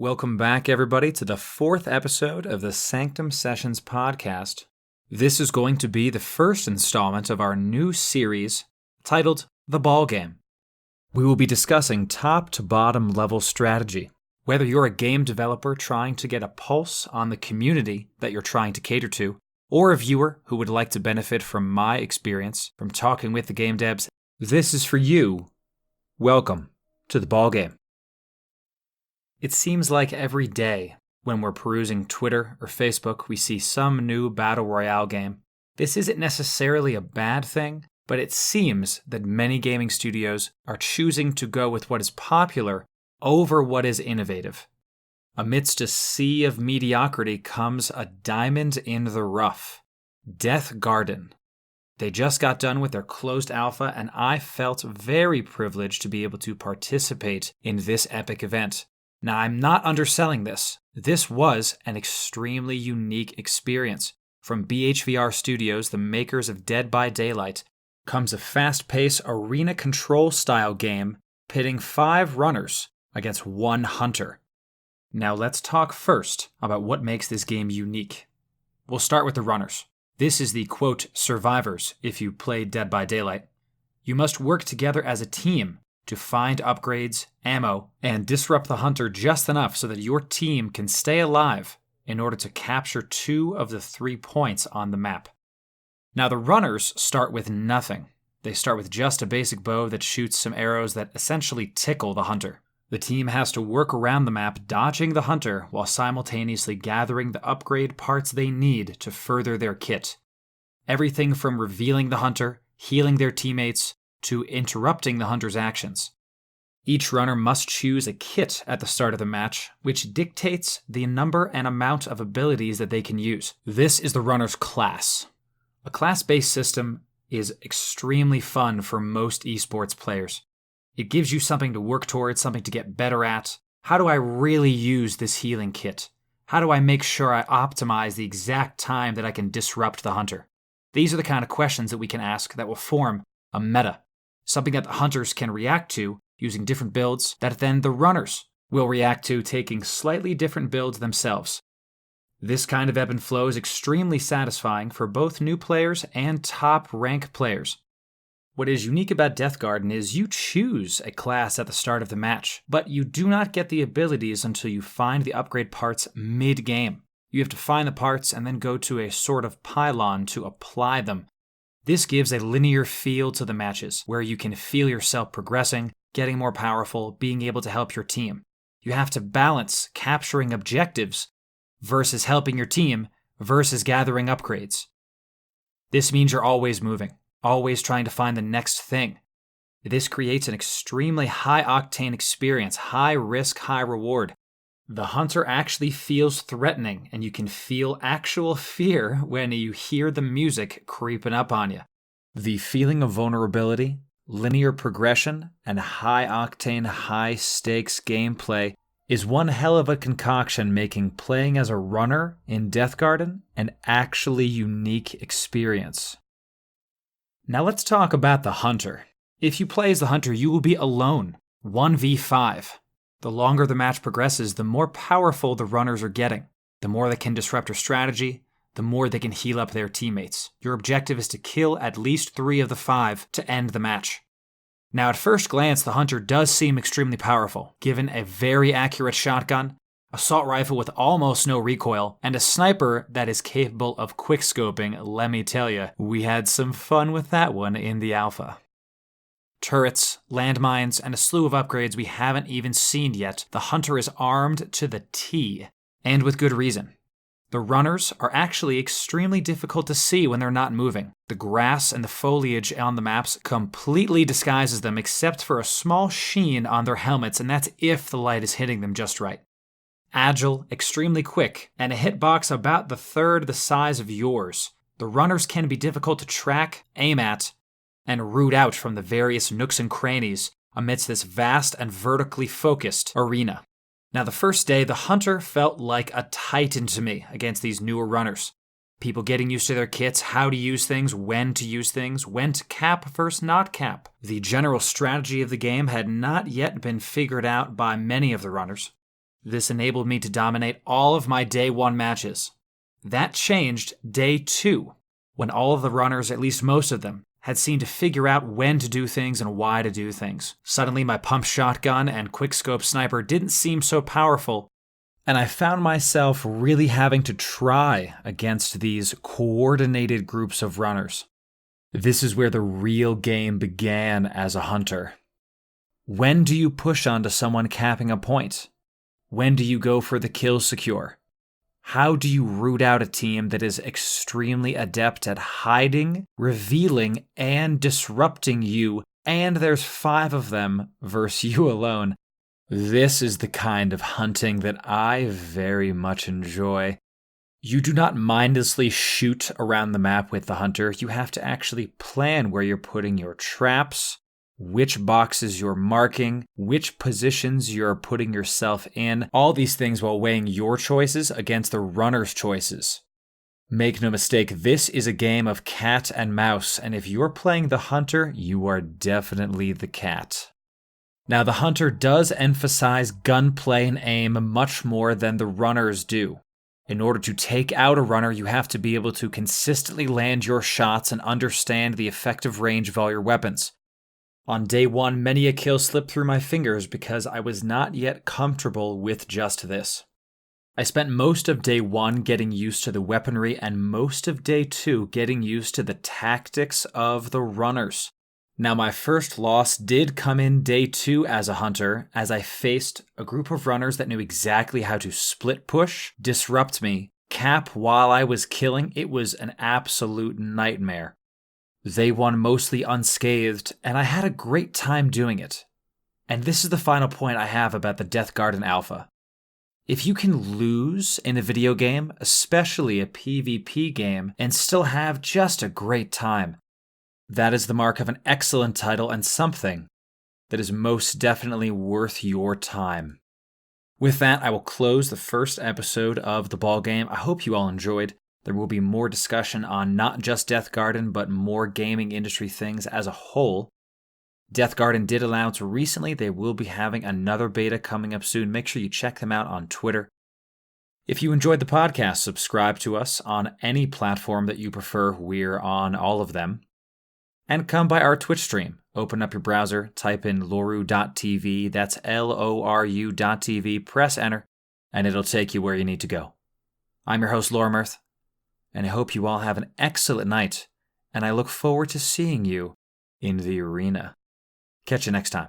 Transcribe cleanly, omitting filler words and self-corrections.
Welcome back, everybody, to the 4th episode of the Sanctum Sessions podcast. This is going to be the first installment of our new series titled The Ball Game. We will be discussing top to bottom level strategy. Whether you're a game developer trying to get a pulse on the community that you're trying to cater to, or a viewer who would like to benefit from my experience from talking with the game devs, this is for you. Welcome to The Ball Game. It seems like every day when we're perusing Twitter or Facebook, we see some new Battle Royale game. This isn't necessarily a bad thing, but it seems that many gaming studios are choosing to go with what is popular over what is innovative. Amidst a sea of mediocrity comes a diamond in the rough. Deathgarden. They just got done with their closed alpha, and I felt very privileged to be able to participate in this epic event. Now, I'm not underselling this. This was an extremely unique experience. From BHVR Studios, the makers of Dead by Daylight, comes a fast-paced arena control style game pitting 5 runners against 1 hunter. Now let's talk first about what makes this game unique. We'll start with the runners. This is the, quote, survivors if you play Dead by Daylight. You must work together as a team to find upgrades, ammo, and disrupt the hunter just enough so that your team can stay alive in order to capture 2 of the 3 points on the map. Now the runners start with nothing. They start with just a basic bow that shoots some arrows that essentially tickle the hunter. The team has to work around the map, dodging the hunter while simultaneously gathering the upgrade parts they need to further their kit. Everything from revealing the hunter, healing their teammates, to interrupting the hunter's actions. Each runner must choose a kit at the start of the match, which dictates the number and amount of abilities that they can use. This is the runner's class. A class-based system is extremely fun for most esports players. It gives you something to work towards, something to get better at. How do I really use this healing kit? How do I make sure I optimize the exact time that I can disrupt the hunter? These are the kind of questions that we can ask that will form a meta. Something that the hunters can react to using different builds that then the runners will react to taking slightly different builds themselves. This kind of ebb and flow is extremely satisfying for both new players and top rank players. What is unique about Deathgarden is you choose a class at the start of the match, but you do not get the abilities until you find the upgrade parts mid-game. You have to find the parts and then go to a sort of pylon to apply them. This gives a linear feel to the matches, where you can feel yourself progressing, getting more powerful, being able to help your team. You have to balance capturing objectives versus helping your team versus gathering upgrades. This means you're always moving, always trying to find the next thing. This creates an extremely high-octane experience, high risk, high reward. The hunter actually feels threatening, and you can feel actual fear when you hear the music creeping up on you. The feeling of vulnerability, linear progression, and high-octane, high-stakes gameplay is one hell of a concoction, making playing as a runner in Deathgarden an actually unique experience. Now let's talk about the hunter. If you play as the hunter, you will be alone, 1v5. The longer the match progresses, the more powerful the runners are getting. The more they can disrupt your strategy, the more they can heal up their teammates. Your objective is to kill at least 3 of the 5 to end the match. Now, at first glance, the hunter does seem extremely powerful, given a very accurate shotgun, assault rifle with almost no recoil, and a sniper that is capable of quickscoping. Let me tell you, we had some fun with that one in the alpha. Turrets, landmines, and a slew of upgrades we haven't even seen yet. The hunter is armed to the T, and with good reason. The runners are actually extremely difficult to see when they're not moving. The grass and the foliage on the maps completely disguises them except for a small sheen on their helmets, and that's if the light is hitting them just right. Agile, extremely quick, and a hitbox about the third the size of yours. The runners can be difficult to track, aim at, and root out from the various nooks and crannies amidst this vast and vertically focused arena. Now, the first day, the hunter felt like a titan to me against these newer runners. People getting used to their kits, how to use things, when to cap versus not cap. The general strategy of the game had not yet been figured out by many of the runners. This enabled me to dominate all of my day 1 matches. That changed day 2, when all of the runners, at least most of them, had seemed to figure out when to do things and why to do things. Suddenly my pump shotgun and quickscope sniper didn't seem so powerful, and I found myself really having to try against these coordinated groups of runners. This is where the real game began as a hunter. When do you push onto someone capping a point? When do you go for the kill secure? How do you root out a team that is extremely adept at hiding, revealing, and disrupting you, and there's 5 of them versus you alone? This is the kind of hunting that I very much enjoy. You do not mindlessly shoot around the map with the hunter. You have to actually plan where you're putting your traps, which boxes you're marking, which positions you're putting yourself in, all these things while weighing your choices against the runner's choices. Make no mistake, this is a game of cat and mouse, and if you're playing the hunter, you are definitely the cat. Now, the hunter does emphasize gunplay and aim much more than the runners do. In order to take out a runner, you have to be able to consistently land your shots and understand the effective range of all your weapons. On day 1, many a kill slipped through my fingers because I was not yet comfortable with just this. I spent most of day 1 getting used to the weaponry and most of day 2 getting used to the tactics of the runners. Now, my first loss did come in day 2 as a hunter, as I faced a group of runners that knew exactly how to split push, disrupt me, cap while I was killing. It was an absolute nightmare. They won mostly unscathed, and I had a great time doing it. And this is the final point I have about the Deathgarden Alpha. If you can lose in a video game, especially a PvP game, and still have just a great time, that is the mark of an excellent title and something that is most definitely worth your time. With that, I will close the first episode of the ball game. I hope you all enjoyed. There will be more discussion on not just Deathgarden, but more gaming industry things as a whole. Deathgarden did announce recently they will be having another beta coming up soon. Make sure you check them out on Twitter. If you enjoyed the podcast, subscribe to us on any platform that you prefer. We're on all of them. And come by our Twitch stream. Open up your browser, type in loru.tv, that's Loru.tv, press enter, and it'll take you where you need to go. I'm your host, Loru, and I hope you all have an excellent night, and I look forward to seeing you in the arena. Catch you next time.